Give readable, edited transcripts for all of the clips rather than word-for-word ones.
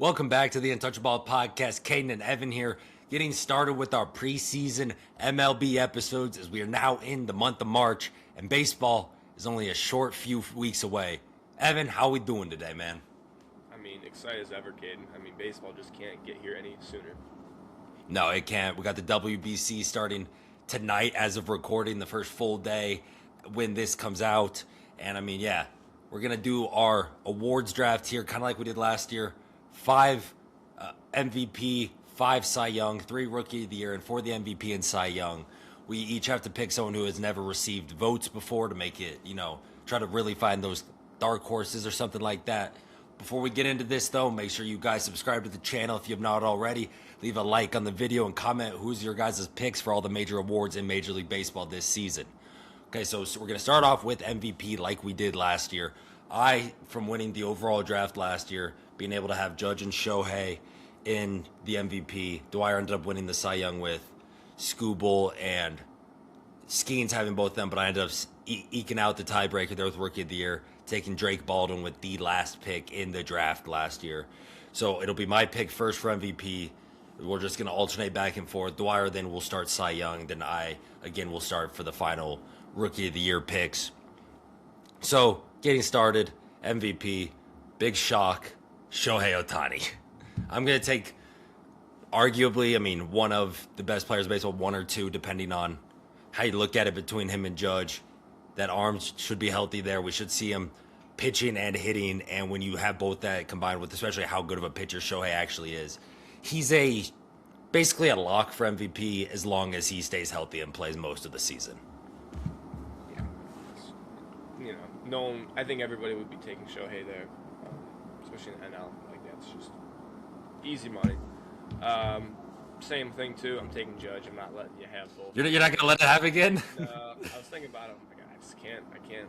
Welcome back to the Untouchaballs podcast. Caden and Evan here, getting started with our preseason MLB episodes as we are now in the month of March and baseball is only a short few weeks away. Evan, how we doing today, man? Excited as ever, Caden. Baseball just can't get here any sooner. No, it can't. We got the WBC starting tonight as of recording, the first full day when this comes out. And we're going to do our awards draft here, kind of like we did last year. 5 MVP, 5 Cy Young, 3 Rookie of the Year, and for the MVP and Cy Young, we each have to pick someone who has never received votes before to make it, try to really find those dark horses or something like that. Before we get into this, though, make sure you guys subscribe to the channel if you have not already. Leave a like on the video and comment who's your guys' picks for all the major awards in Major League Baseball this season. Okay, so we're going to start off with MVP like we did last year. From winning the overall draft last year, being able to have Judge and Shohei in the MVP. Dwyer ended up winning the Cy Young with Skubal and Skeens having both of them, but I ended up eking out the tiebreaker there with Rookie of the Year, taking Drake Baldwin with the last pick in the draft last year. So it'll be my pick first for MVP. We're just going to alternate back and forth. Dwyer then will start Cy Young. Then I, again, will start for the final Rookie of the Year picks. So getting started, MVP, big shock, Shohei Ohtani. I'm going to take arguably, one of the best players in baseball, 1 or 2, depending on how you look at it between him and Judge. That arm should be healthy there. We should see him pitching and hitting. And when you have both that combined with especially how good of a pitcher Shohei actually is, he's basically a lock for MVP as long as he stays healthy and plays most of the season. Yeah. I think everybody would be taking Shohei there, especially in NL. That's just easy money. Same thing, too. I'm taking Judge. I'm not letting you have both. You're not going to let it happen again? I was thinking about him. I just can't. I can't.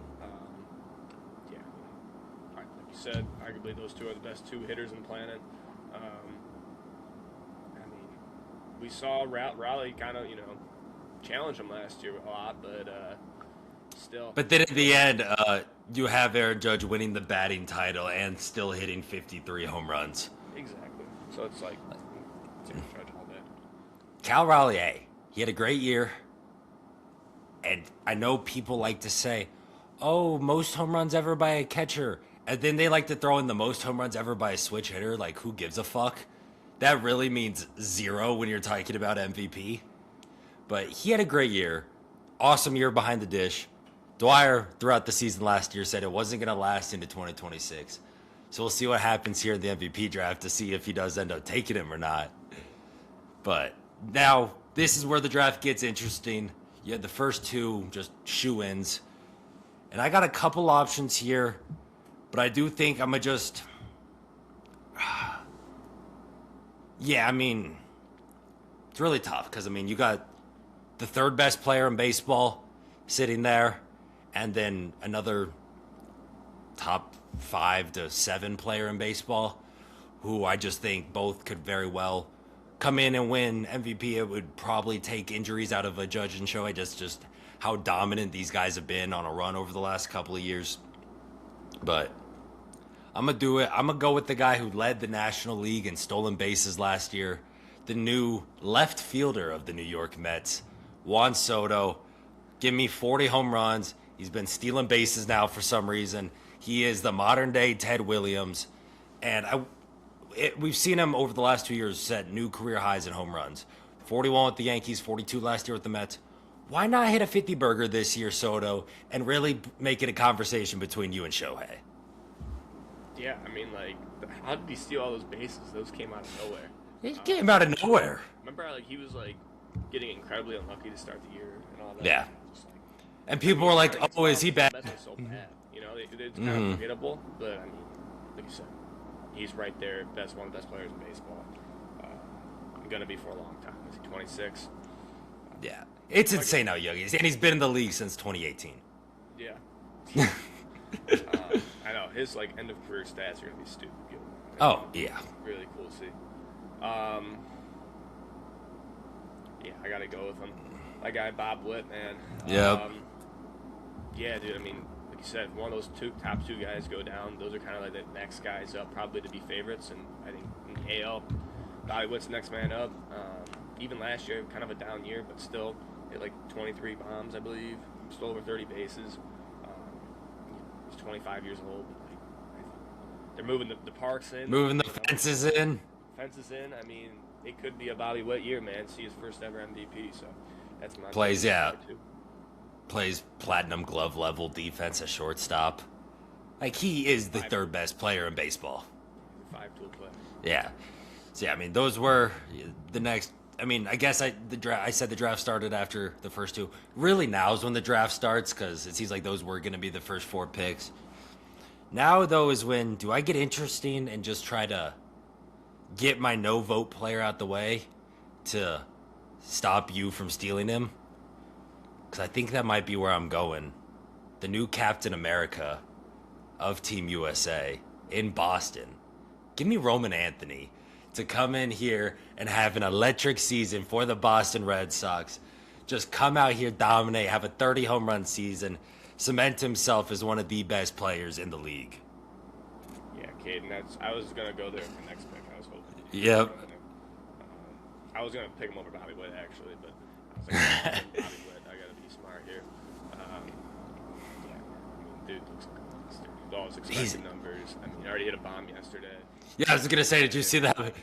Like you said, arguably those two are the best 2 hitters on the planet. We saw Raleigh kind of, challenge him last year a lot, but still. But then at the end, you have Aaron Judge winning the batting title and still hitting 53 home runs. Exactly. So it's like Judge all day. Cal Raleigh, he had a great year. And I know people like to say, oh, most home runs ever by a catcher. And then they like to throw in the most home runs ever by a switch hitter. Like, who gives a fuck? That really means 0 when you're talking about MVP. But he had a great year. Awesome year behind the dish. Dwyer, throughout the season last year, said it wasn't going to last into 2026. So we'll see what happens here in the MVP draft to see if he does end up taking him or not. But now, this is where the draft gets interesting. You had the first 2 just shoe-ins. And I got a couple options here. But I do think I'm going to just... it's really tough because, you got the 3rd best player in baseball sitting there and then another top 5 to 7 player in baseball who I just think both could very well come in and win MVP. It would probably take injuries out of a Judge and Shohei, just how dominant these guys have been on a run over the last couple of years. But I'm going to do it. I'm going to go with the guy who led the National League in stolen bases last year, the new left fielder of the New York Mets, Juan Soto. Give me 40 home runs. He's been stealing bases now for some reason. He is the modern-day Ted Williams. And we've seen him over the last 2 years set new career highs in home runs. 41 with the Yankees, 42 last year with the Mets. Why not hit a 50-burger this year, Soto, and really make it a conversation between you and Shohei? Yeah, how did he steal all those bases? Those came out of nowhere. He came out of nowhere. Remember, he was getting incredibly unlucky to start the year and all that. Yeah. And people were like, "Oh, is he bad?" The Mets were so bad. It's kind of forgettable, but like you said, he's right there. One of the best players in baseball. Gonna be for a long time. Is he 26? Yeah, it's insane how young he is, and he's been in the league since 2018. Yeah. I know his end of career stats are gonna be stupid good. Oh yeah. Really cool to see. Yeah, I gotta go with him. My guy Bob Witt, man. Yep. Yeah, dude. Like you said, if one of those top two guys go down, those are kind of like the next guys up, probably to be favorites. And I think in the AL. Bobby Witt's next man up. Even last year, kind of a down year, but still hit like 23 bombs, I believe. Stole over 30 bases. He's 25 years old. They're moving the parks in. Moving the fences in. Fences in. I mean, it could be a Bobby Witt year, man. See his first ever MVP. So that's my plays. Yeah, plays platinum glove level defense at shortstop. Like, he is the third best player in baseball. He's a 5-tool player. Yeah. So yeah, I mean, those were the next. I mean, I guess I said the draft started after the first two. Really, now is when the draft starts, because it seems like those were going to be the first 4 picks. Now, though, is when do I get interesting and just try to get my no-vote player out the way to stop you from stealing him? Because I think that might be where I'm going. The new Captain America of Team USA in Boston. Give me Roman Anthony to come in here and have an electric season for the Boston Red Sox. Just come out here, dominate, have a 30 home run season, cement himself as one of the best players in the league. Yeah, Caden, I was going to go there for next pick. I was hoping. Yep. I was going to pick him over Bobby Witt, actually, but I was like, Bobby Witt, I got to be smart here. Yeah, I mean, dude looks like a monster. With all his expected numbers. I mean, he already hit a bomb yesterday. Yeah, I was going to say, did you see that?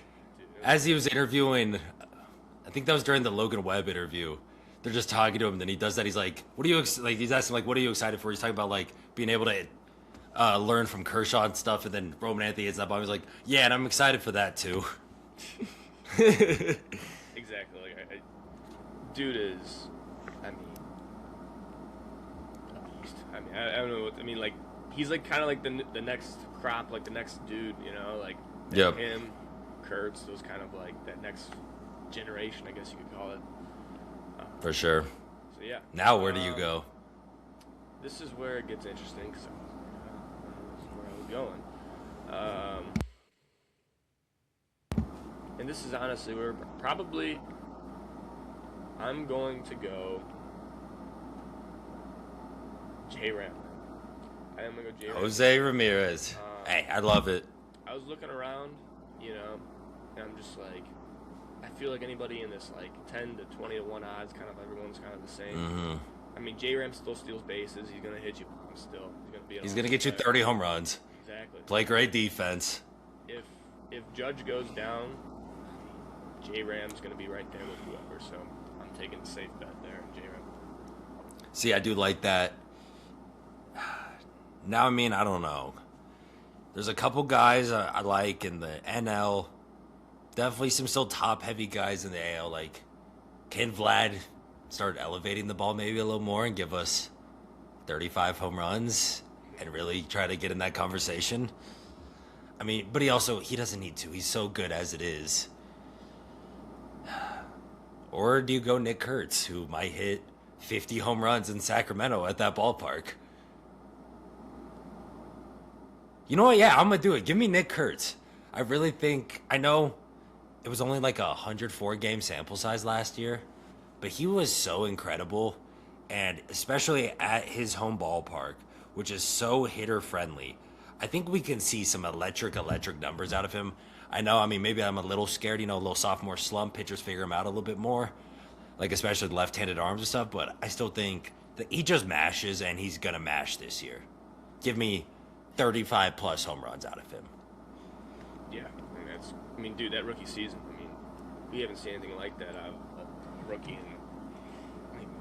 As he was interviewing, I think that was during the Logan Webb interview. They're just talking to him, and then he does that. He's like, "What are you like?" He's asking like, "What are you excited for?" He's talking about like being able to learn from Kershaw and stuff. And then Roman Anthony hits that bomb. He's like, "Yeah, and I'm excited for that too." Exactly. Like, dude is, I mean, a beast. I mean, I don't know. What, I mean, like, he's like kind of like the next crop, like the next dude. You know, like him, Kurtz, those kind of like that next generation, I guess you could call it. For sure. So yeah. Now where do you go? This is where it gets interesting because this is where I was going. And this is honestly where probably I'm going to go J-Ram. I am going to go J-Ram. Jose Ramirez. Hey, I love it. I was looking around, you know, and I'm just like, I feel like anybody in this, like, 10 to 20 to 1 odds, kind of everyone's kind of the same. Mm-hmm. I mean, J-Ram still steals bases. He's going to hit you still. He's going to get you 30 home runs. Exactly. Play great defense. If Judge goes down, J-Ram's going to be right there with whoever. So I'm taking the safe bet there in J-Ram. See, I do like that. Now, I mean, I don't know. There's a couple guys I like in the NL. Definitely some still top-heavy guys in the AL. Like, can Vlad start elevating the ball maybe a little more and give us 35 home runs and really try to get in that conversation? I mean, but he doesn't need to. He's so good as it is. Or do you go Nick Kurtz, who might hit 50 home runs in Sacramento at that ballpark? You know what? Yeah, I'm going to do it. Give me Nick Kurtz. I really think, I know it was only like a 104-game sample size last year, but he was so incredible, and especially at his home ballpark, which is so hitter-friendly. I think we can see some electric numbers out of him. I know, I mean, maybe I'm a little scared, you know, a little sophomore slump. Pitchers figure him out a little bit more, like especially left-handed arms and stuff, but I still think that he just mashes, and he's going to mash this year. Give me 35-plus home runs out of him. Yeah, I mean, dude, that rookie season, I mean, we haven't seen anything like that out of a rookie in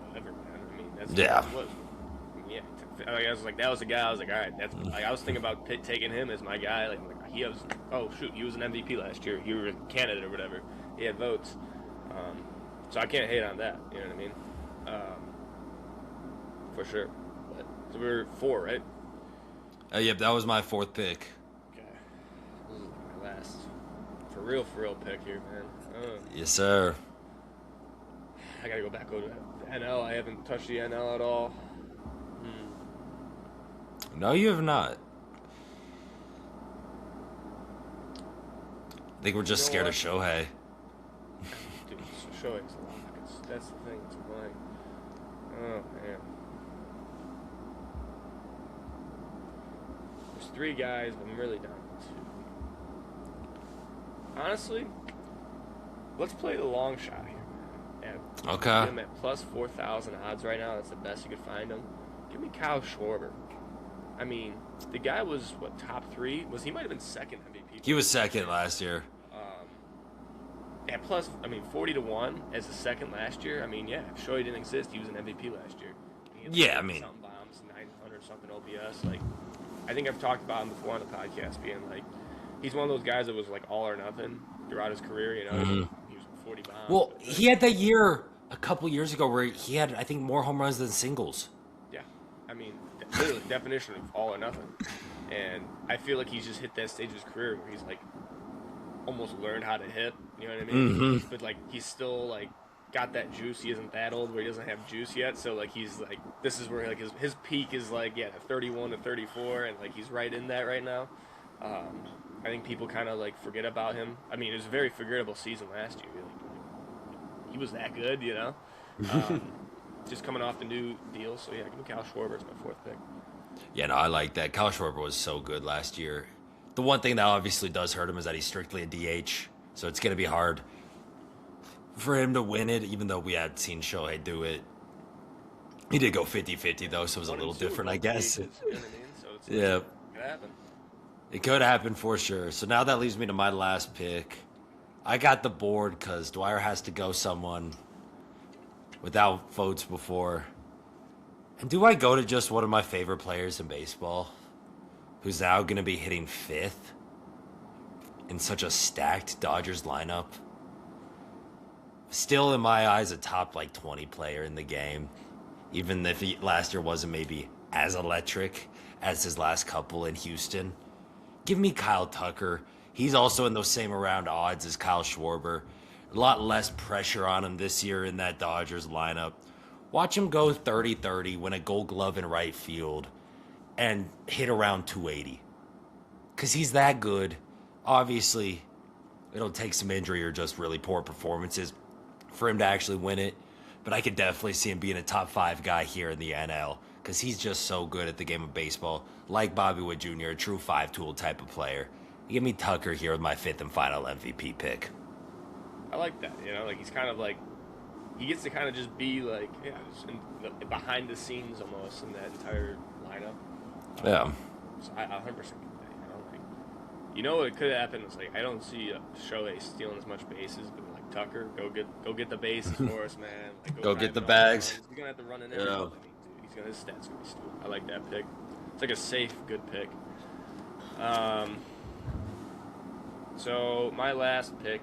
whatever, man. I mean, that's what. Yeah, I was like, that was the guy. I was like, all right, that's. Like, I was thinking about taking him as my guy. Like he was. Oh shoot, he was an MVP last year. He was in Canada or whatever. He had votes, so I can't hate on that. You know what I mean? For sure. But, so we were 4, right? Yep, that was my 4th pick. Okay, this is my last for real pick here, man. Yes, sir. I gotta go back over to the NL. I haven't touched the NL at all. No, you have not. I think we're just scared of Shohei. Dude, Shohei's a lot. That's the thing. It's annoying. Oh, man. There's 3 guys, but I'm really down to 2. honestly, let's play the long shot here, man. And Okay. get him at plus 4,000 odds right now. That's the best you could find him. Give me Kyle Schwarber. I mean, the guy was what, top 3? He might have been second MVP. He was second last year. At plus, 40-1 as a second last year. I mean, yeah, if Shohei didn't exist, he was an MVP last year. Yeah, I mean, something bombs, 900 something OPS. Like, I think I've talked about him before on the podcast, being like, he's one of those guys that was like all or nothing throughout his career. You know, he was 40 bombs. Well, he had that year a couple years ago where he had, I think, more home runs than singles. Yeah, I mean, literally definition of all or nothing. And I feel like he's just hit that stage of his career where he's like almost learned how to hit. You know what I mean? But like he's still like got that juice. He isn't that old where he doesn't have juice yet. So like he's like, this is where like his peak is like 31 to 34, and like he's right in that right now. I think people kind of like forget about him. I mean, it was a very forgettable season last year. Like, he was that good, you know. Just coming off the new deal. So yeah, give me Kyle Schwarber as my 4th pick. Yeah, no, I like that. Kyle Schwarber was so good last year. The one thing that obviously does hurt him is that he's strictly a DH, so it's going to be hard for him to win it, even though we had seen Shohei do it. He did go 50-50, though, so it was a little different, I guess. You know what I mean? So it's like, Yeah. it could happen. It could happen for sure. So now that leaves me to my last pick. I got the board because Dwyer has to go someone without votes before. And do I go to just one of my favorite players in baseball, who's now going to be hitting 5th in such a stacked Dodgers lineup? Still, in my eyes, a top, 20 player in the game. Even if he last year wasn't maybe as electric as his last couple in Houston. Give me Kyle Tucker. He's also in those same around odds as Kyle Schwarber. A lot less pressure on him this year in that Dodgers lineup. Watch him go 30-30, win a Gold Glove in right field, and hit around 280. Because he's that good. Obviously, it'll take some injury or just really poor performances for him to actually win it. But I could definitely see him being a top 5 guy here in the NL because he's just so good at the game of baseball. Like Bobby Wood Jr., a true 5-tool type of player. Give me Tucker here with my 5th and final MVP pick. I like that. You know, like he's kind of like, he gets to kind of just be like, just behind the scenes almost in that entire lineup. Yeah. So I 100% get that. You know, like, you know what could happen is like I don't see Shohei stealing as much bases, but like Tucker, go get the bases for us, man. Like, Go get the bags. He's gonna have to run in there. Yeah. I mean, dude, his stats gonna be stupid. I like that pick. It's like a safe, good pick. So my last pick,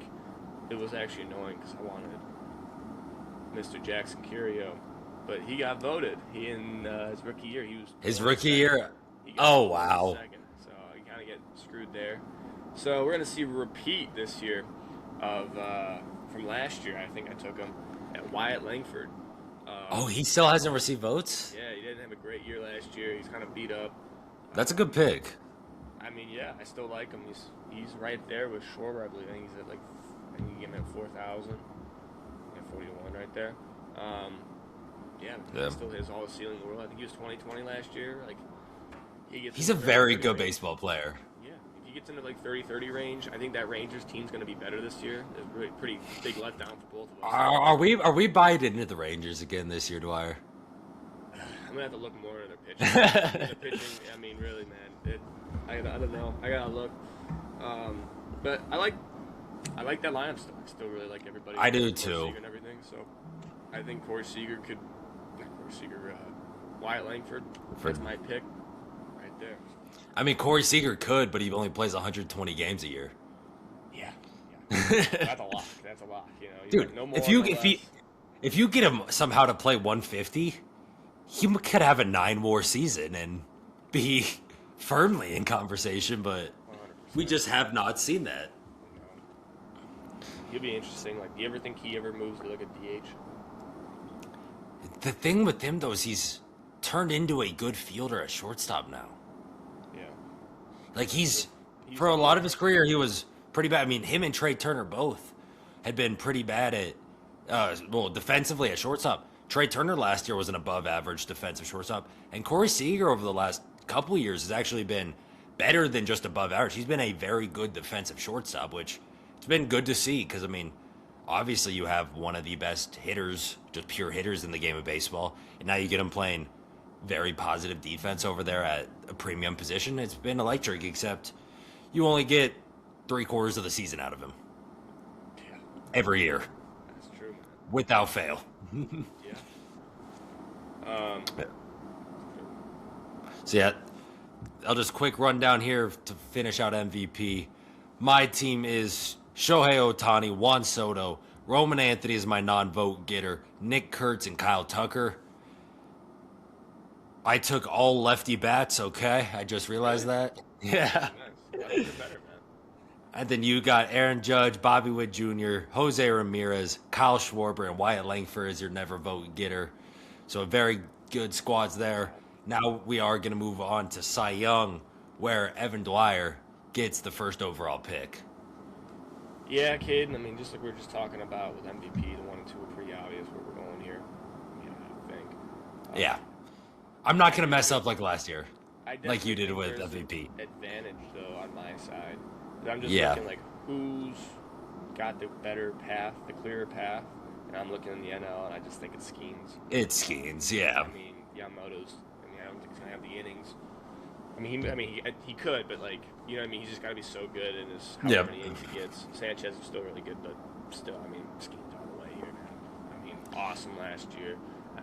it was actually annoying because I wanted Mr. Jackson Curio, but he got voted. He in his rookie year, he was his rookie year. He Oh wow! Second, so you kind of get screwed there. So we're gonna see a repeat this year of from last year. I think I took him at Wyatt Langford. He still hasn't received votes. Yeah, he didn't have a great year last year. He's kind of beat up. That's a good pick. I mean, yeah, I still like him. He's right there with Schwarber, I believe. I think he's at I think you get him at 4,000. Yeah, 41 right there. He still has all the ceiling in the world. I think he was 2020 last year. Like he's a very good baseball player. Yeah, if he gets into 30-30 range, I think that Rangers team's going to be better this year. It's really pretty big letdown for both of us. Are we buying into the Rangers again this year, Dwyer? I'm gonna have to look more at their pitching. The pitching, I mean, really, man. I don't know. I gotta look. But I like that lineup still. I still really like everybody. I do Corey too. Seager and everything. So I think Wyatt Langford. That's my pick right there. I mean, Corey Seager could, but he only plays 120 games a year. Yeah. That's a lot. That's a lot. You know, dude. No more, if you get him somehow to play 150, he could have a 9-war season and be firmly in conversation. But 100%. We just have not seen that. He'll be interesting. Like, do you ever think he ever moves to a DH? The thing with him though is he's turned into a good fielder at shortstop now. Yeah. Like he's for a lot of his career he was pretty bad. I mean, him and Trey Turner both had been pretty bad at defensively at shortstop. Trey Turner last year was an above average defensive shortstop, and Corey Seager over the last couple of years has actually been better than just above average. He's been a very good defensive shortstop, which it's been good to see because, I mean, obviously you have one of the best hitters, just pure hitters in the game of baseball, and now you get him playing very positive defense over there at a premium position. It's been electric, except you only get 3/4 of the season out of him Yeah, every year that's true, man. without fail. Yeah. Um, So yeah, I'll just quick run down here to finish out MVP. My team is Shohei Ohtani, Juan Soto, Roman Anthony is my non-vote getter, Nick Kurtz, and Kyle Tucker. I took all lefty bats, okay? I just realized that. Yeah. nice. That's even better, man. And then you got Aaron Judge, Bobby Witt Jr., Jose Ramirez, Kyle Schwarber, and Wyatt Langford as your never vote getter. So very good squads there. Now we are going to move on to Cy Young, where Evan Dwyer gets the first overall pick. Yeah, Caden. I mean, just like we were just talking about with MVP, the 1 and 2 are pretty obvious where we're going here. Yeah, I think. Yeah. I'm not going to mess up like last year, I like you did definitely with think MVP. there's an advantage though on my side. 'Cause I'm just Yeah. looking like who's got the better path, the clearer path, and I'm looking in the NL, and I just think it's Skeens. It's Skeens, yeah. I mean, Yamamoto's. I mean, I don't think he's gonna have the innings. He could, but like, you know what I mean? He's just got to be so good in his however many innings he gets. Sanchez is still really good, but still, I mean, Skeens all the way here, man. I mean, awesome last year. I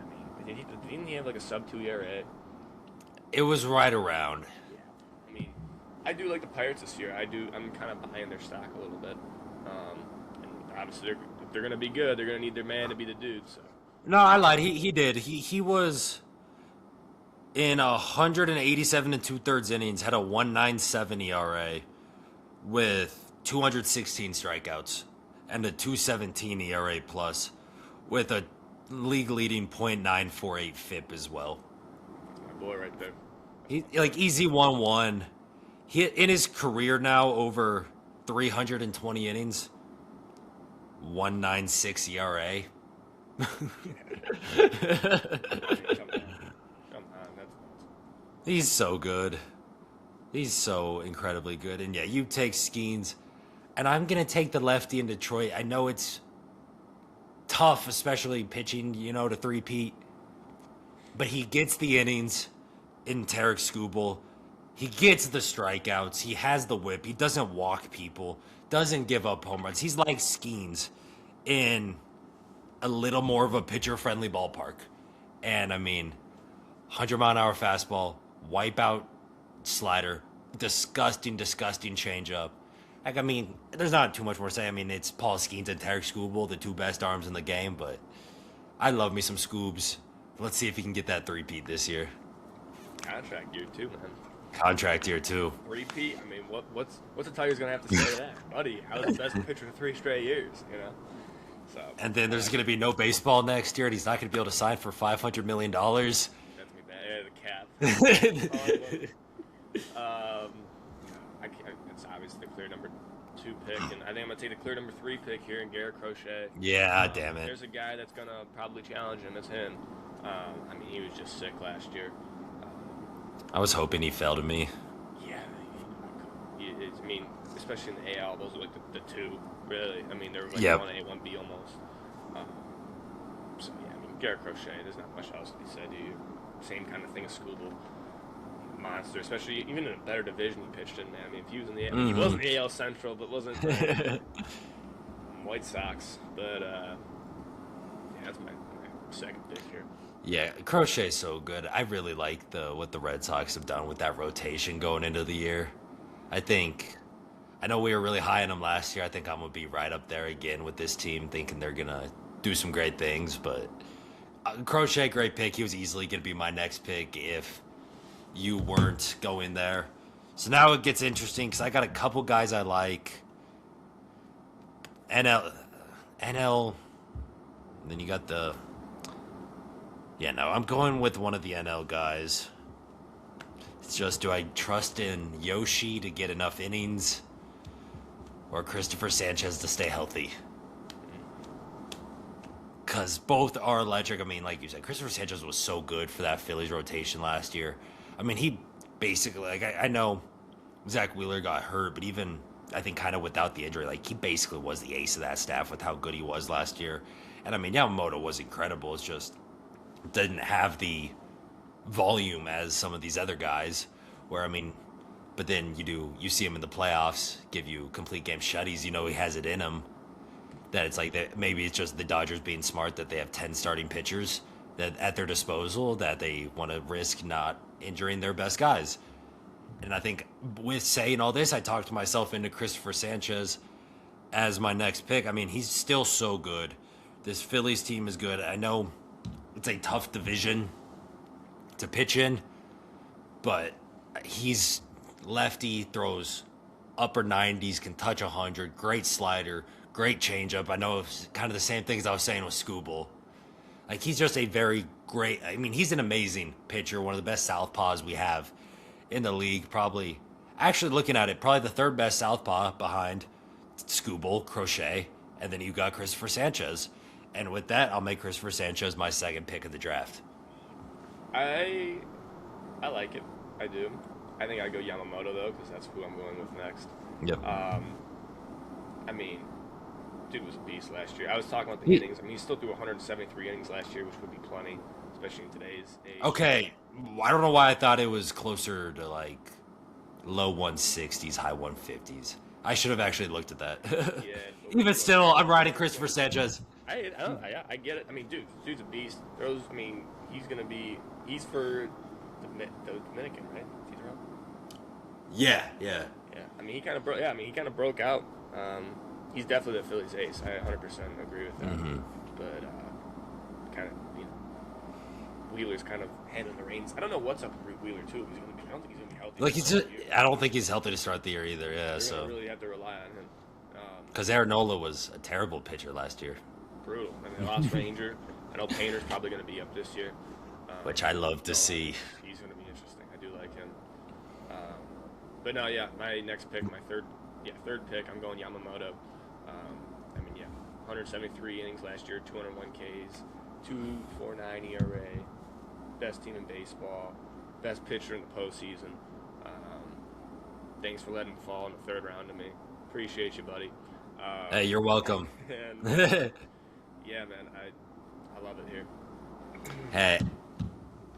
mean, didn't he have like a sub-2 ERA? It was right around. Yeah. I mean, I do like the Pirates this year. I'm kind of buying their stock a little bit. And obviously, if they're going to be good, they're going to need their man to be the dude. So. No, I lied. He did. He was in 187 and 2/3 innings, had a 1.97 ERA with 216 strikeouts and a 2.17 ERA plus with a league leading .948 FIP as well. That's my boy right there. He like easy 1-1. He in his career now over 320 innings, 1.96 ERA. Come on, that's He's so good. He's so incredibly good. And yeah, you take Skeens, and I'm gonna take the lefty in Detroit. I know it's tough, especially pitching, to three-peat. But he gets the innings in Tarek Skubal. He gets the strikeouts. He has the whip. He doesn't walk people. Doesn't give up home runs. He's like Skeens in a little more of a pitcher-friendly ballpark. And, I mean, 100-mile-an-hour fastball, wipeout slider, disgusting changeup. Like, I mean, there's not too much more to say. I mean, it's Paul Skeens and Tarek Skubal, the two best arms in the game, but I love me some Scoobs. Let's see if he can get that three-peat this year. contract year too, man. Contract year, too. Repeat. I mean, what's the Tigers gonna have to say to that, buddy? I was the best pitcher for 3 straight years, So. And then there's going to be no baseball next year, and he's not going to be able to sign for $500 million. That's me bad. Yeah, the cap. It's obviously the clear number 2 pick, and I think I'm gonna take the clear number 3 pick here in Garrett Crochet. Yeah, damn it. There's a guy that's gonna probably challenge him. It's him. I mean, he was just sick last year. I was hoping he fell to me. Yeah, I mean, especially in the AL, those are like the 2, really. I mean, they're like 1A, 1B almost. So yeah, I mean, Garrett Crochet. There's not much else to be said. Same kind of thing as Skubal. Monster, especially even in a better division he pitched in, man. I mean, if he was in the, he wasn't the AL Central, but wasn't White Sox. But yeah, that's my second pick here. Yeah, Crochet's so good. I really like what the Red Sox have done with that rotation going into the year. I know we were really high on them last year. I think I'm gonna be right up there again with this team, thinking they're gonna do some great things. But Crochet, great pick. He was easily gonna be my next pick if you weren't going there. So now it gets interesting because I got a couple guys I like. NL, and then you got the... Yeah, no, I'm going with one of the NL guys. It's just, do I trust in Yoshi to get enough innings or Christopher Sanchez to stay healthy? Because both are electric. I mean, like you said, Christopher Sanchez was so good for that Phillies rotation last year. I mean, he basically, like, I know Zach Wheeler got hurt, but even I think kind of without the injury, like he basically was the ace of that staff with how good he was last year. And I mean, Yamamoto was incredible. It's just didn't have the volume as some of these other guys. Where I mean, but then you see him in the playoffs, give you complete game shutties. You know he has it in him. That it's like that maybe it's just the Dodgers being smart that they have 10 starting pitchers that at their disposal that they want to risk not injuring their best guys. And I think with saying all this, I talked myself into Christopher Sanchez as my next pick. I mean, he's still so good. This Phillies team is good. I know it's a tough division to pitch in, but he's lefty, throws upper 90s, can touch 100, great slider, great changeup. I know it's kind of the same things I was saying with Scooble. Like, he's just a very great, I mean, he's an amazing pitcher, one of the best southpaws we have in the league. Probably, actually looking at it, probably the third best southpaw behind Scooble, Crochet, and then you got Christopher Sanchez. And with that, I'll make Christopher Sanchez my second pick of the draft. I like it. I do. I think I go Yamamoto though, because that's who I'm going with next. Yep. I mean, dude was a beast last year. I was talking about the innings. I mean, he still threw 173 innings last year, which would be plenty, especially in today's age. Okay, I don't know why I thought it was closer to like low 160s, high 150s. I should have actually looked at that. Yeah. Even still, I'm riding Christopher Sanchez. I get it. I mean, dude's a beast. Throws. I mean, he's for the Dominican, right? Is he around? Yeah. Yeah. I mean, he kind of broke. Yeah. I mean, he kind of broke out. He's definitely the Phillies ace. I 100% agree with that. Mm-hmm. But kind of, Wheeler's kind of handling the reins. I don't know what's up with Wheeler too. I don't think he's gonna be healthy. Like I don't think he's healthy to start the year either. Yeah, They're so gonna really have to rely on him. because Aaronola was a terrible pitcher last year, Brutal. I mean, they lost Ranger. I know Painter's probably going to be up this year. which I love to see. He's going to be interesting. I do like him. But no, yeah, my next pick, my third pick, I'm going Yamamoto. 173 innings last year, 201 Ks, 2.49 ERA, best team in baseball, best pitcher in the postseason. Thanks for letting him fall in the third round to me. Appreciate you, buddy. Hey, you're welcome. And, yeah, man, I love it here. Hey,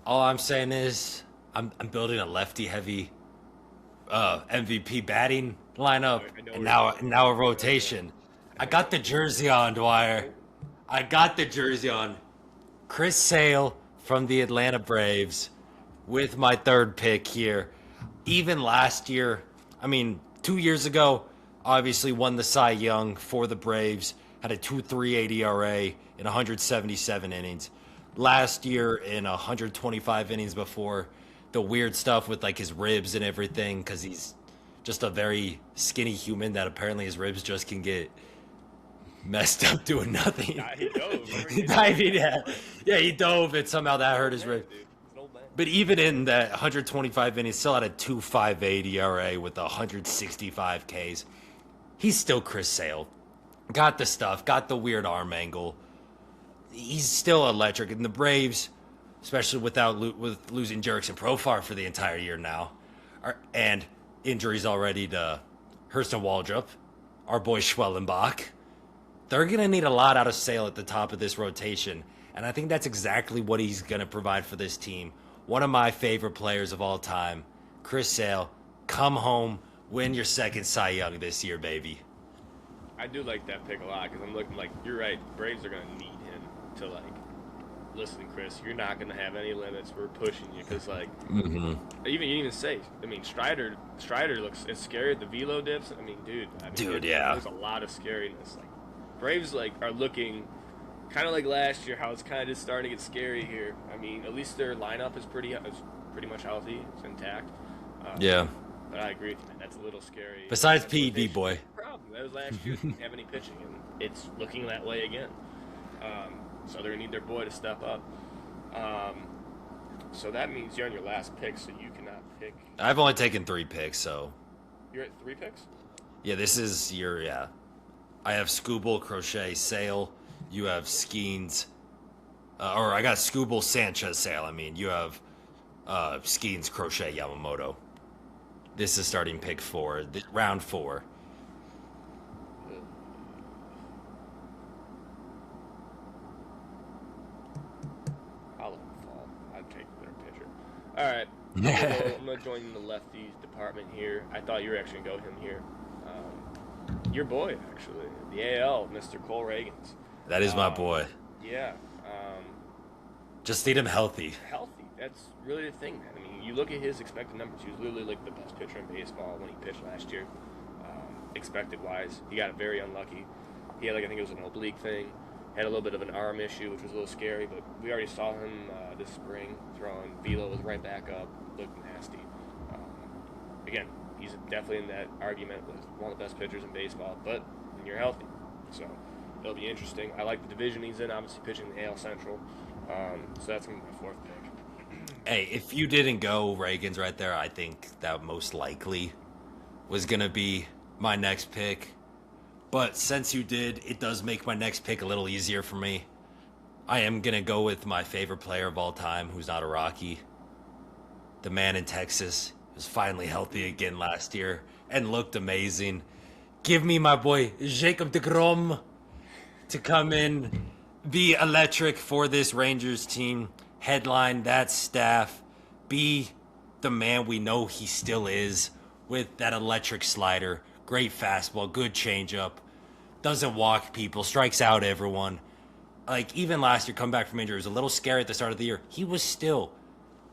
all I'm saying is I'm building a lefty-heavy MVP batting lineup, and now a rotation. I got the jersey on, Dwyer. I got the jersey on. Chris Sale from the Atlanta Braves with my third pick here. Even last year, 2 years ago, obviously won the Cy Young for the Braves, had a 2.38 ERA in 177 innings. Last year in 125 innings before the weird stuff with like his ribs and everything, because he's just a very skinny human that apparently his ribs just can get messed up doing nothing. He dove. He dove and somehow that hurt his rib. But even in that 125 innings, still had a 2.58 ERA with 165 Ks. He's still Chris Sale. Got the stuff, got the weird arm angle. He's still electric. And the Braves, especially with losing Jerickson Profar for the entire year now, and injuries already to Hurston Waldrop, our boy Schwellenbach, they're going to need a lot out of Sale at the top of this rotation. And I think that's exactly what he's going to provide for this team. One of my favorite players of all time, Chris Sale. Come home, win your second Cy Young this year, baby. I do like that pick a lot because I'm looking like, you're right, Braves are going to need him to, like, listen, Chris, you're not going to have any limits. We're pushing you because, like, you even say, Strider looks as scary at the velo dips. Dude, yeah. There's a lot of scariness. Like, Braves, like, are looking kind of like last year, how it's kind of just starting to get scary here. At least their lineup is pretty much healthy. It's intact. Yeah. But I agree with you, man. That's a little scary. Besides PED, boy. Problem. That was last year. Didn't have any pitching, and it's looking that way again. So they're going to need their boy to step up. So that means you're on your last pick, so you cannot pick. I've only taken 3 picks, so. You're at 3 picks? Yeah, this is your, yeah. I have Scooble, Crochet, Sale. You have Skeens. Or I got Scooble, Sanchez, Sale. You have Skeens, Crochet, Yamamoto. This is starting pick 4, round 4. All right. I'm gonna join the lefties department here. I thought you were actually gonna go him here. Your boy, actually, the AL, Mr. Cole Reagans. That is my Um, boy. yeah. Just need him healthy. Healthy. That's really the thing, man. I mean, you look at his expected numbers. He was literally like the best pitcher in baseball when he pitched last year. Expected wise, he got very unlucky. He had I think it was an oblique thing. Had a little bit of an arm issue, which was a little scary. But we already saw him this spring throwing. Velo was right back up, looked nasty. Again, he's definitely in that argument with one of the best pitchers in baseball. But when you're healthy, so it'll be interesting. I like the division he's in. Obviously, pitching the AL Central. So that's gonna be my fourth pick. Hey, if you didn't go Reagan's right there, I think that most likely was going to be my next pick. But since you did, it does make my next pick a little easier for me. I am going to go with my favorite player of all time, who's not a Rocky. The man in Texas was finally healthy again last year and looked amazing. Give me my boy Jacob deGrom to come in, be electric for this Rangers team, headline that staff, be the man we know he still is with that electric slider, great fastball, good changeup, doesn't walk people, strikes out everyone. Like, even last year, come back from injury, it was a little scary at the start of the year. He was still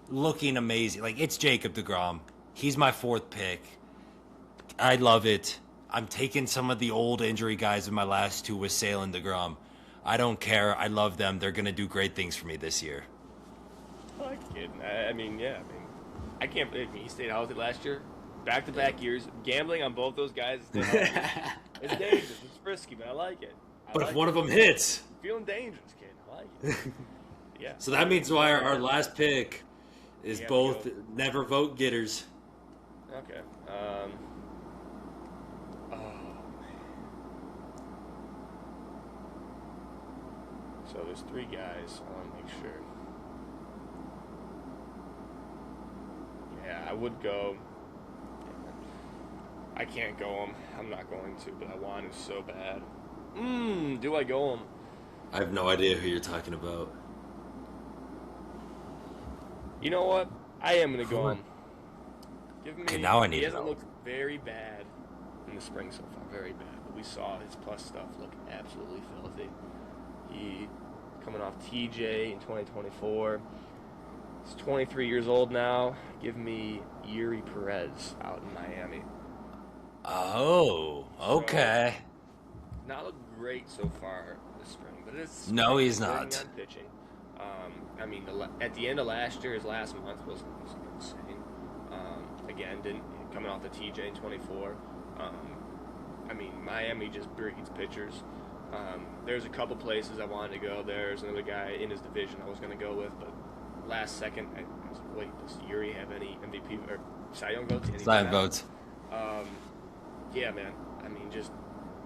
looking amazing. Like, it's Jacob deGrom. He's my fourth pick. I love it. I'm taking some of the old injury guys in my last two with Sale and deGrom. I don't care. I love them. They're going to do great things for me this year. I like Caden. I mean, yeah. I mean, I can't believe he stayed healthy last year. Back-to-back years. Gambling on both those guys. It's dangerous. It's frisky, but I like it. But if one of them hits... Feeling dangerous, kid. I like it. Yeah. So that means why our last pick is both never vote getters. Okay. So there's three guys. I want to make sure. Yeah, I would go. I can't go him. I'm not going to, but I want to so bad. Do I go him? I have no idea who you're talking about. You know what? I am going to go him. Okay, now I need He hasn't to know. looked very bad in the spring so far, very bad. But we saw his plus stuff look absolutely filthy. He coming off TJ in 2024. He's 23 years old now. Give me Yuri Perez out in Miami. Oh, okay. Not looked great so far this spring, but it's No, he's spring not. on pitching. I mean, at the end of last year, his last month was insane. Again, didn't coming off the TJ in 24. I mean, Miami just breeds pitchers. There's a couple places I wanted to go. There's another guy in his division I was going to go with, but last second, I was like, wait, does Yuri have any MVP or Cy Young votes? Cy Young votes. Yeah, man. I mean, just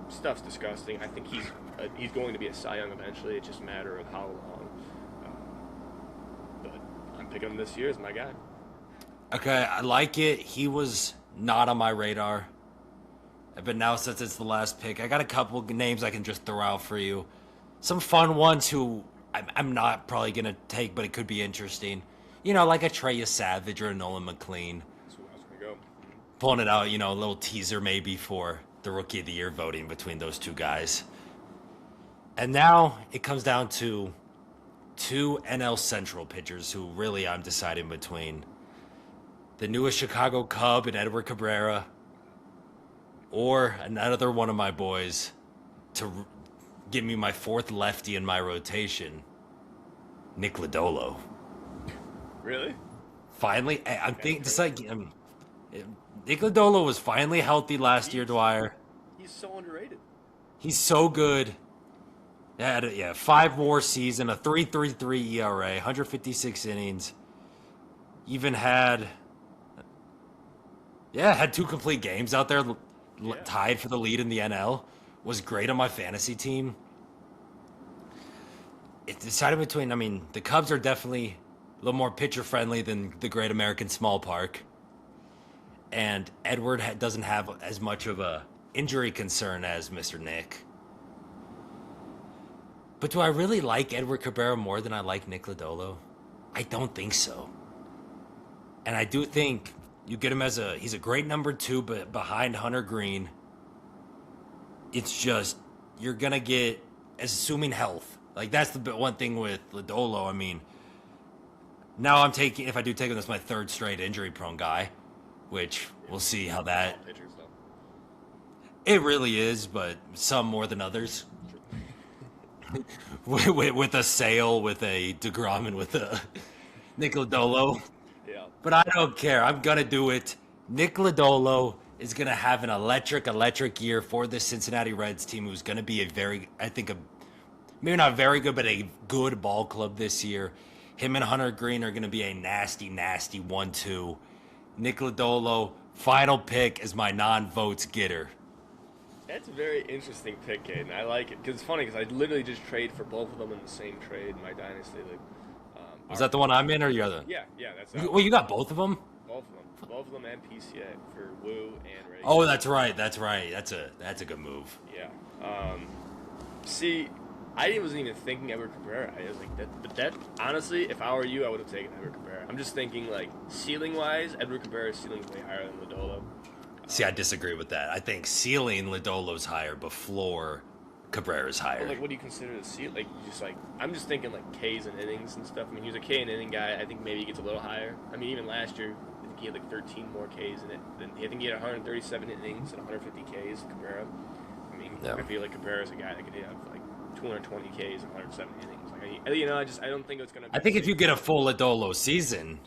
stuff's disgusting. I think he's going to be a Cy Young eventually. It's just a matter of how long. But I'm picking him this year as my guy. Okay, I like it. He was not on my radar. But now, since it's the last pick, I got a couple names I can just throw out for you. Some fun ones who I'm not probably going to take, but it could be interesting. You know, like a Treya Savage or a Nolan McLean. That's who I was going to go. Pulling it out, you know, a little teaser maybe for the Rookie of the Year voting between those two guys. And now it comes down to two NL Central pitchers who really I'm deciding between. The newest Chicago Cub and Edward Cabrera, or another one of my boys to give me my fourth lefty in my rotation, Nick Lodolo. Really? Finally, I'm thinking, just like, Nick Lodolo was finally healthy last year, Dwyer. He's so underrated. He's so good. Yeah, 5 WAR season, a 3.33 ERA, 156 innings. Even had 2 complete games out there, tied for the lead in the NL. Was great on my fantasy team. It's decided between, I mean, the Cubs are definitely a little more pitcher-friendly than the Great American Small Park. And Edward doesn't have as much of a injury concern as Mr. Nick. But do I really like Edward Cabrera more than I like Nick Lodolo? I don't think so. And I do think you get him he's a great number 2, but behind Hunter Green, it's just you're gonna get, assuming health. Like that's the one thing with Lodolo. I mean, now if I do take him, that's my 3rd straight injury-prone guy, which we'll see how that. Pitchers, though. It really is, but some more than others. with a Sale, with a DeGrom, and with a Nick Lodolo. Yeah. But I don't care. I'm going to do it. Nick Lodolo is going to have an electric year for the Cincinnati Reds team, who's going to be maybe not very good, but a good ball club this year. Him and Hunter Green are going to be a nasty 1-2. Nick Lodolo, final pick as my non-votes getter. That's a very interesting pick, Caden. I like it because it's funny because I literally just traded for both of them in the same trade in my dynasty league. Was that the one I'm in, or your other? Yeah, that's Well, you got both of them? Both of them and PCA for Woo and Ray. Oh, that's right. That's a good move. Yeah. See, I wasn't even thinking Edward Cabrera. I was like, that honestly, if I were you, I would have taken Edward Cabrera. I'm just thinking like ceiling wise, Edward Cabrera's ceiling is way higher than Lodolo. See, I disagree with that. I think ceiling Lodolo's higher, but floor Cabrera's higher. But, like, what do you consider the ceiling? Like, I'm just thinking like Ks and innings and stuff. I mean, he was a K and inning guy. I think maybe he gets a little higher. I mean, even last year, I think he had like 13 more Ks in it. I think he had 137 innings and 150 Ks. Cabrera. I mean, yeah. I feel like Cabrera's a guy that could have like 220 Ks and 107 innings. Like, I don't think it's gonna. I think if you get a full Lodolo season,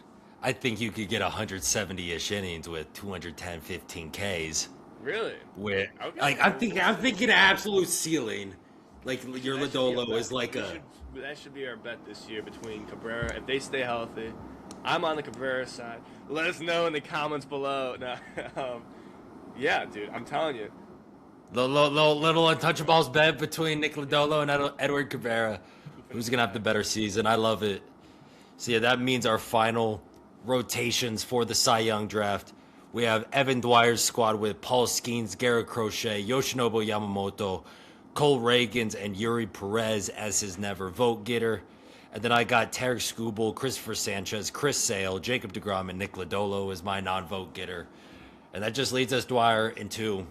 I think you could get 170-ish innings with 210, 15 Ks. Really? With Okay. like, I'm thinking absolute ceiling. Like your Lodolo is like That should be our bet this year between Cabrera. If they stay healthy, I'm on the Cabrera side. Let us know in the comments below. No, yeah, dude, I'm telling you. little Untouchaballs bet between Nick Lodolo and Edward Cabrera. Who's gonna have the better season? I love it. So yeah, that means our final rotations for the Cy Young draft. We have Evan Dwyer's squad with Paul Skeens, Garrett Crochet, Yoshinobu Yamamoto, Cole Reagans, and Yuri Perez as his never vote getter. And then I got Tarek Skubal, Christopher Sanchez, Chris Sale, Jacob deGrom, and Nick Lodolo as my non-vote getter. And that just leads us, Dwyer, into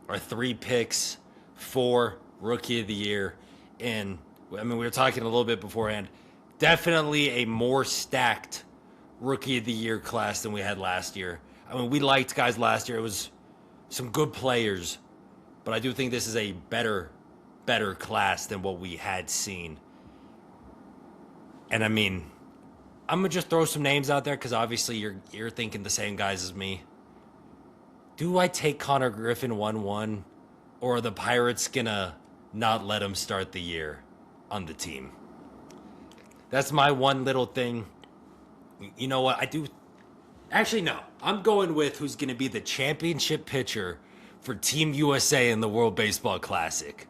our 3 picks for Rookie of the Year. And, I mean, we were talking a little bit beforehand. Definitely a more stacked Rookie of the Year class than we had last year. I mean, we liked guys last year. It was some good players. But I do think this is a better class than what we had seen. And I mean, I'm gonna just throw some names out there because obviously you're thinking the same guys as me. Do I take Connor Griffin 1-1, or are the Pirates gonna not let him start the year on the team? That's my one little thing. You know what? Actually, no. I'm going with who's gonna be the championship pitcher for Team USA in the World Baseball Classic.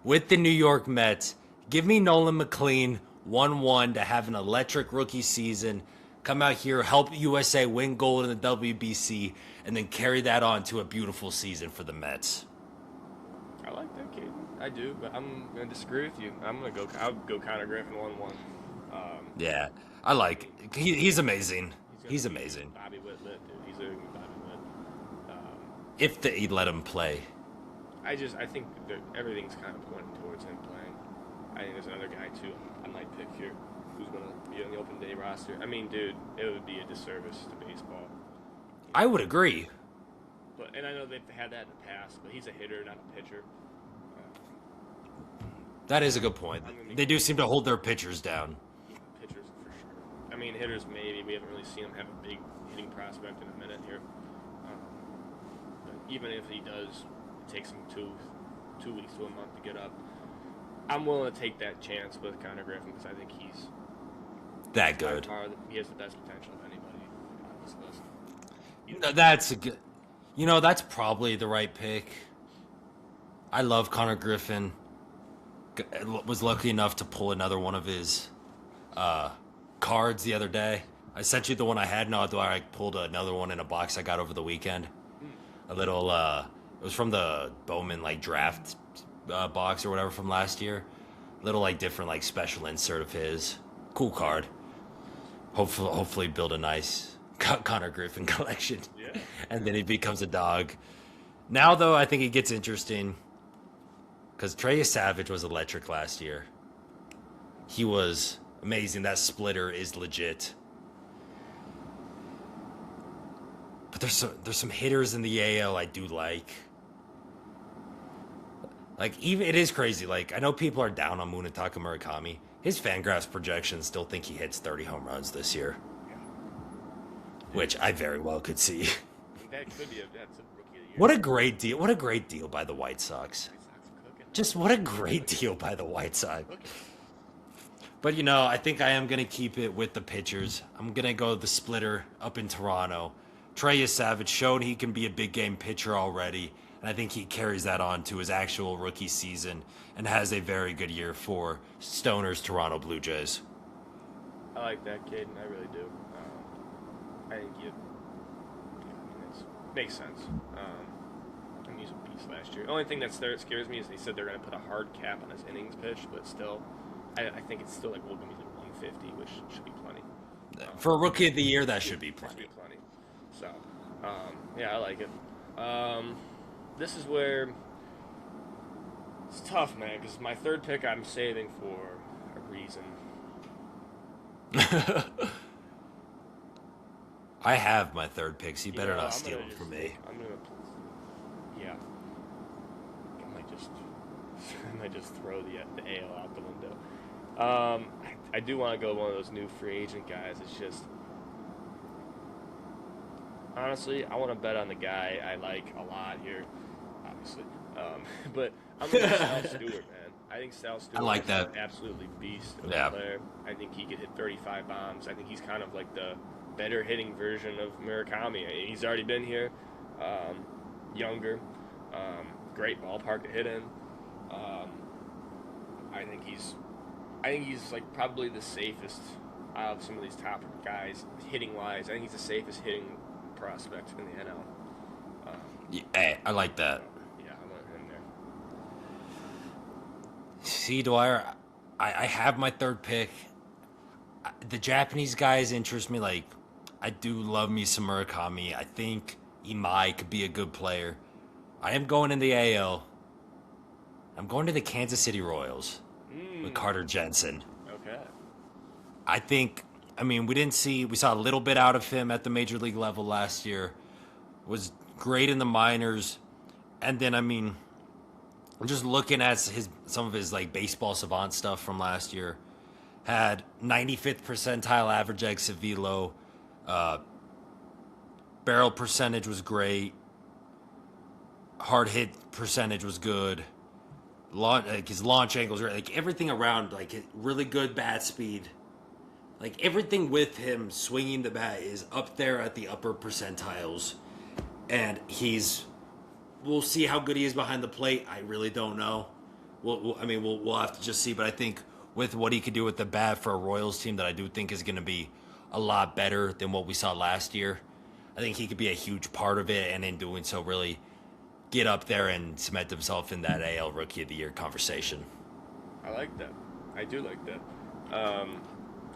With the New York Mets, give me Nolan McLean 1-1 to have an electric rookie season, come out here, help USA win gold in the WBC, and then carry that on to a beautiful season for the Mets. I like that, Caden. I do, but I'm going to disagree with you. I'll go Connor Griffin 1-1. Yeah, I like it. He's amazing. He's amazing. Bobby Witt lit, dude. He's a Bobby Witt. If they let him play. I think that everything's kind of pointing towards him playing. I think there's another guy, too, I might pick here who's going to be on the open day roster. I mean, dude, it would be a disservice to baseball. I would agree. And I know they've had that in the past, but he's a hitter, not a pitcher. That is a good point. They do seem to hold their pitchers down. Yeah, pitchers for sure. I mean, hitters maybe. We haven't really seen him have a big hitting prospect in a minute here. But even if he does, it takes him two weeks to a month to get up. I'm willing to take that chance with Connor Griffin because I think he's that good. He has the best potential of anybody on this list. That's a good. That's probably the right pick. I love Connor Griffin. Was lucky enough to pull another one of his cards the other day. I sent you the one I had. No, I pulled another one in a box I got over the weekend. A little. It was from the Bowman draft box or whatever from last year. Little different special insert of his. Cool card. Hopefully build a nice Connor Griffin collection. Yeah. And then he becomes a dog. Now, though, I think it gets interesting because Trey Savage was electric last year. He was amazing. That splitter is legit. But there's some hitters in the AL I do like. Like, even it is crazy. Like, I know people are down on Munetaka Murakami. His Fangraphs projections still think he hits 30 home runs this year, which I very well could see. That could be that's a rookie of the year. What a great deal! What a great deal by the White Sox. Just what a great deal by the White Sox. But I think I am gonna keep it with the pitchers. I'm gonna go the splitter up in Toronto. Trey Savage showed he can be a big game pitcher already. And I think he carries that on to his actual rookie season and has a very good year for Stoner's Toronto Blue Jays. I like that, Caden. I really do. I think it makes sense. I mean, he was a beast last year. The only thing that scares me is they said they're going to put a hard cap on his innings pitched, but still, I think it's still like going to be like 150, which should be plenty. For a rookie of the year, that should be plenty. So, yeah, I like it. This is where it's tough, man, because my third pick I'm saving for a reason. I have my third pick, so you better not steal it from me. Yeah. I might just throw the AL out the window. I do want to go one of those new free agent guys. It's just, honestly, I want to bet on the guy I like a lot here, obviously. But I'm going to Sal Stewart, man. I think Sal Stewart is an absolutely beast of a player. I think he could hit 35 bombs. I think he's kind of like the better hitting version of Murakami. He's already been here, younger, great ballpark to hit in. I think he's like probably the safest out of some of these top guys hitting wise. I think he's the safest hitting prospect in the NL. Hey, I like that. Yeah, I want him there. See, Dwyer, I have my third pick. The Japanese guys interest me. Like, I do love me some Murakami. I think Imai could be a good player. I am going in the AL. I'm going to the Kansas City Royals with Carter Jensen. Okay. We saw a little bit out of him at the major league level last year. Was great in the minors. And then, I'm just looking at some of his like baseball savant stuff from last year. Had 95th percentile average exit velo. Barrel percentage was great. Hard hit percentage was good. His launch angles, like everything around, like really good bat speed. Like everything with him swinging the bat is up there at the upper percentiles. And we'll see how good he is behind the plate. I really don't know. We'll have to just see. But I think with what he could do with the bat for a Royals team that I do think is going to be a lot better than what we saw last year, I think he could be a huge part of it. And in doing so, really get up there and cement himself in that AL Rookie of the Year conversation. I like that. I do like that.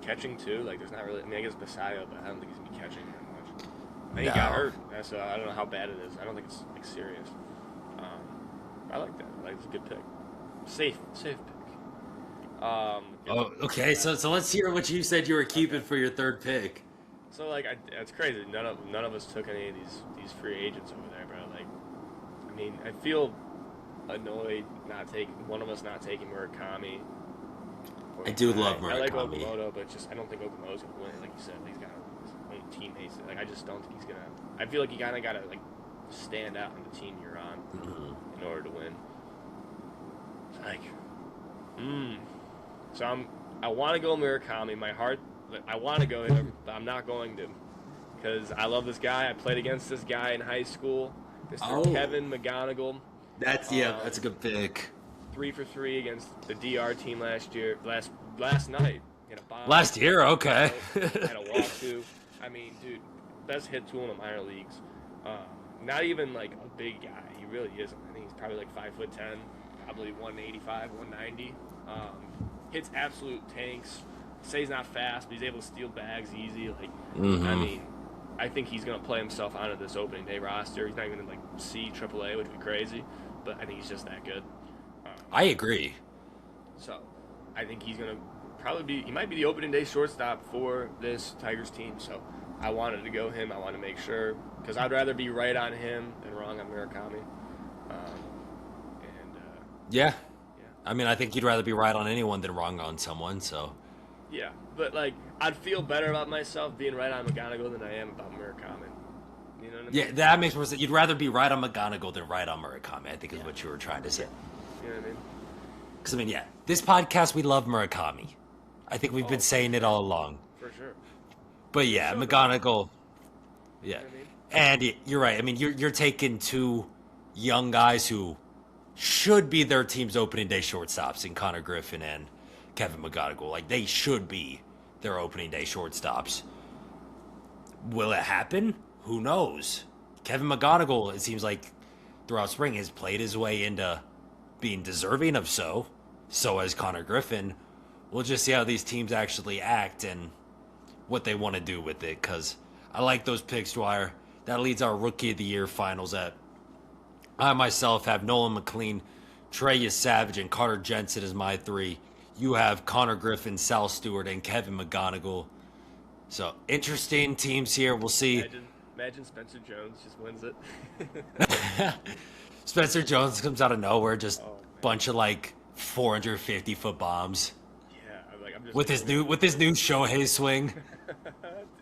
Catching too, like there's not really. I guess Basayo, but I don't think he's gonna be catching that much. I think he got hurt, so I don't know how bad it is. I don't think it's like serious. I like that. It's a good pick. Safe pick. Okay. So let's hear what you said you were keeping for your third pick. So it's crazy. None of us took any of these free agents over there, bro. I feel annoyed one of us not taking Murakami. I do love Murakami. I like Okamoto, but I don't think Okamoto's gonna win. Like you said, he's got his own teammates. I just don't think he's gonna. I feel like you kind of gotta stand out on the team you're on in order to win. So I want to go Murakami. My heart, I want to go him, but I'm not going to, because I love this guy. I played against this guy in high school, Mr. Kevin McGonigal. That's a good pick. 3 for 3 against the DR team last night. Hit a bomb. Last year, okay. Had a walk-through. Dude, best hit tool in the minor leagues. Not even a big guy. He really isn't. I think he's probably 5'10", probably 185, 190. Hits absolute tanks. Say he's not fast, but he's able to steal bags easy. I think he's going to play himself onto this opening day roster. He's not even in like C, AAA, which would be crazy, but I think he's just that good. I agree. So I think he's going to probably be, he might be the opening day shortstop for this Tigers team. So I wanted to go him. I want to make sure, because I'd rather be right on him than wrong on Murakami. Yeah. I mean, I think you'd rather be right on anyone than wrong on someone, so. Yeah, but like I'd feel better about myself being right on McGonigal than I am about Murakami. You know what I mean? Yeah, that makes more sense. You'd rather be right on McGonigal than right on Murakami, I think is what you were trying to say. You know what I mean? Because, I mean, yeah, this podcast, we love Murakami. I think we've been saying it all along. For sure. But yeah, McGonigal, yeah. You know what I mean? And you're right. I mean, you're taking two young guys who should be their team's opening day shortstops in Connor Griffin and Kevin McGonigal. Like, they should be their opening day shortstops. Will it happen? Who knows? Kevin McGonigal, it seems like throughout spring, has played his way into being deserving of so. So has Connor Griffin. We'll just see how these teams actually act and what they want to do with it. Because I like those picks, Dwyer. That leads our Rookie of the Year finals at I myself have Nolan McLean, Trey Savage, and Carter Jensen as my three. You have Connor Griffin, Sal Stewart, and Kevin McGonigal. So, interesting teams here. We'll see. Imagine Spencer Jones just wins it. Spencer Jones comes out of nowhere, just bunch of like 450-foot bombs. Yeah, I'm just with his new Shohei swing.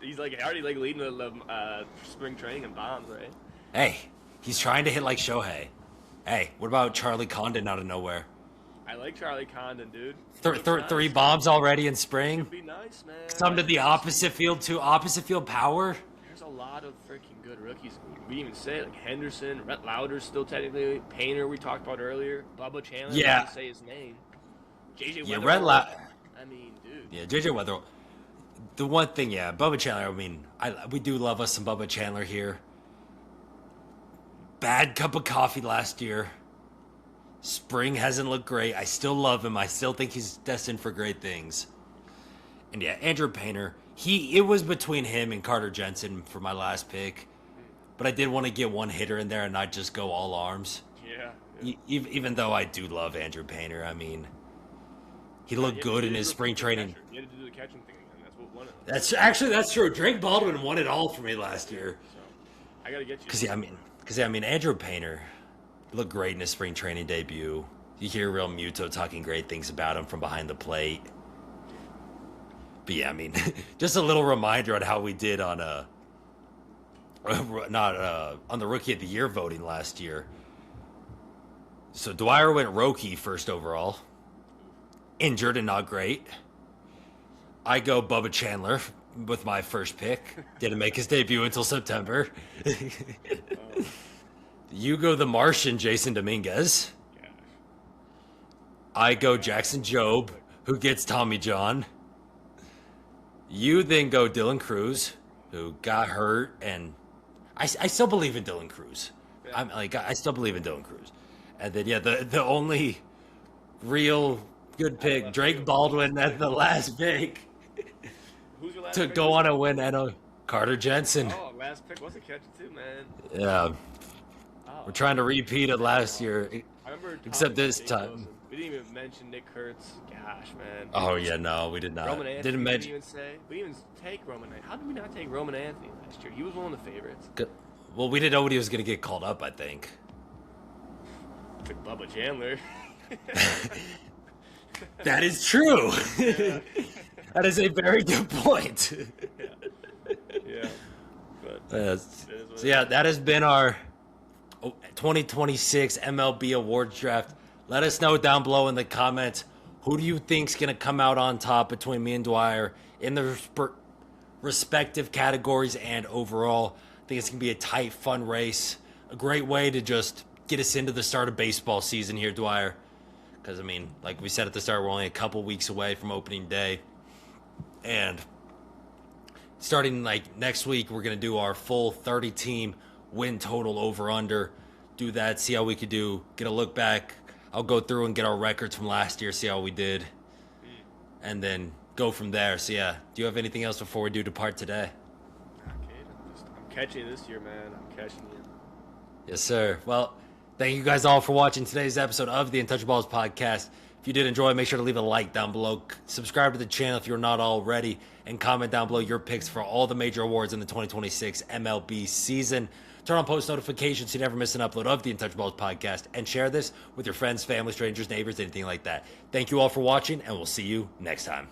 He's like already like leading the spring training in bombs, right? Hey, he's trying to hit like Shohei. Hey, what about Charlie Condon out of nowhere? I like Charlie Condon, dude. Three bombs already in spring. It'd be nice, man. Some to the opposite field too. Opposite field power. There's a lot of freaking good rookies. We even say like Henderson, Rhett Lauder's still technically Painter. We talked about earlier. Bubba Chandler. Yeah. I didn't say his name. JJ. Yeah, Weatherall. I mean, dude. Yeah, JJ Weatherall. The one thing, yeah, Bubba Chandler. I mean, we do love us some Bubba Chandler here. Bad cup of coffee last year. Spring hasn't looked great. I still love him. I still think he's destined for great things. And yeah, Andrew Painter. It was between him and Carter Jensen for my last pick. But I did want to get one hitter in there and not just go all arms. Yeah. Even though I do love Andrew Painter. I mean, he looked good in his spring training. You had to do the catching thing again. That's what won it. That's true. Drake Baldwin won it all for me last year. So, I got to get you. Because I mean, Andrew Painter looked great in his spring training debut. You hear Real Muto talking great things about him from behind the plate. But yeah, I mean, just a little reminder on how we did on on the Rookie of the Year voting last year. So Dwyer went Roki first overall. Injured and not great. I go Bubba Chandler with my first pick. Didn't make his debut until September. You go the Martian, Jason Dominguez. Gosh. I go Jackson Jobe, who gets Tommy John. You then go Dylan Cruz, who got hurt, and I still believe in Dylan Cruz. Yeah. I still believe in Dylan Cruz. And then yeah, the only real good pick, Drake Baldwin at the last pick. Who's your last To pick? go on a win and Carter Jensen. Oh, last pick was a catch too, man. Yeah. Oh. We're trying to repeat it last year. I remember Except Thomas this Jake time. Wilson. We didn't even mention Nick Kurtz. Gosh, man. Oh yeah, no, we did not. Roman Anthony. Didn't mention. We didn't even take Roman. How did we not take Roman Anthony last year? He was one of the favorites. Well, we didn't know when he was going to get called up, I think. Took Bubba Chandler. That is true. Yeah. That is a very good point. Yeah. But So yeah, that has been our 2026 MLB Awards Draft. Let us know down below in the comments, who do you think's going to come out on top between me and Dwyer in the respective categories and overall. I think it's going to be a tight, fun race. A great way to just get us into the start of baseball season here, Dwyer. Because, I mean, like we said at the start, we're only a couple weeks away from opening day. And starting like next week, we're going to do our full 30-team win total over-under. Do that, see how we could do, get a look back. I'll go through and get our records from last year, see how we did. And then go from there. So, yeah, do you have anything else before we do depart today? Okay, I'm catching you this year, man. I'm catching you. Yes, sir. Well, thank you guys all for watching today's episode of the Untouchaballs podcast. If you did enjoy, make sure to leave a like down below. Subscribe to the channel if you're not already. And comment down below your picks for all the major awards in the 2026 MLB season. Turn on post notifications so you never miss an upload of the Untouchaballs podcast. And share this with your friends, family, strangers, neighbors, anything like that. Thank you all for watching, and we'll see you next time.